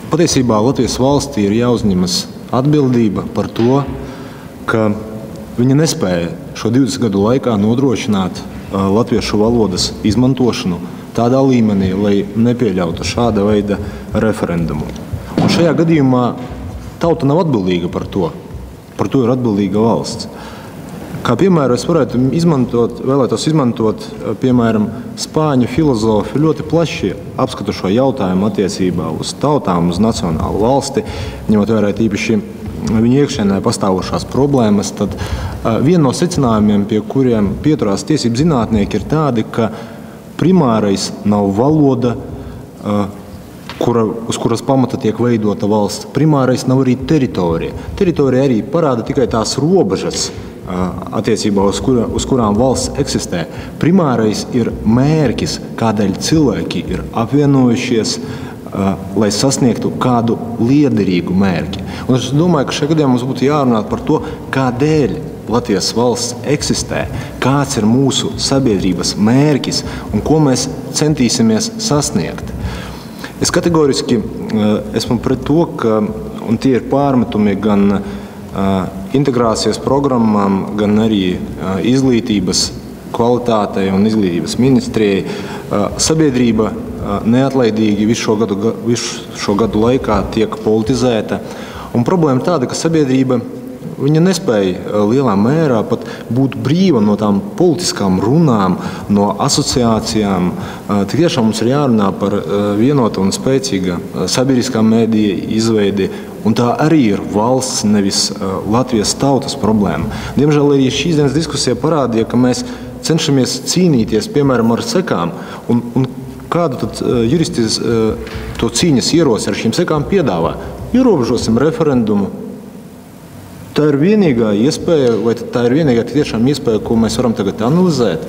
Patiesībā Latvijas valstī ir jāuzņemas atbildība par to, ka viņa nespēja šo 20 gadu laikā nodrošināt latviešu valodas izmantošanu tādā līmenī, lai nepieļautu šāda veida referendumu. Un šajā gadījumā tauta nav atbildīga par to. Par to ir atbildīga valsts. Kā piemēru es vēlētos izmantot, piemēram, spāņu filozofi ļoti plaši apskata šo jautājumu attiecībā uz tautām, uz nacionālu valsti, ņemot vērā īpaši viņu iekšienē pastāvošās problēmas, tad viena no secinājumiem, pie kuriem pieturās tiesību zinātnieki, ir tādi, ka primārais nav valoda, uz kuras pamata tiek veidota valsts. Primārais nav arī teritorija. Teritorija arī parāda tikai tās robežas, attiecībā uz kurām valsts eksistē. Primārais ir mērķis, kādēļ cilvēki ir apvienojušies, lai sasniegtu kādu liederīgu mērķi. Un es domāju, ka šajā gadījumā mums būtu jārunā par to, kādēļ Latvijas valsts eksistē, kāds ir mūsu sabiedrības mērķis un ko mēs centīsimies sasniegt. Es kategoriski esmu pret to, un tie ir pārmetumi gan integrācijas programmām, gan arī izglītības kvalitātei un izglītības ministrijai. Sabiedrība neatlaidīgi visu šo gadu laikā tiek politizēta. Un problēma tāda, ka sabiedrība viņa nespēja lielā mērā pat būt brīva no tām politiskām runām, no asociācijām. Tik tiešām mums ir jārunā par vienota un spēcīga sabiedriskā mēdīja izveidi, un tā arī ir valsts, nevis Latvijas tautas problēma. Diemžēl arī šīs dienas diskusija parādīja, ka mēs cenšamies cīnīties, piemēram, ar sekām, un kādu tad juristi to cīņas ieroci ar šīm sekām piedāvā? Ierobežosim referendumu. Tā ir vienīgā iespēja, vai tā ir vienīgā tiešām iespēja, ko mēs varam tagad analizēt?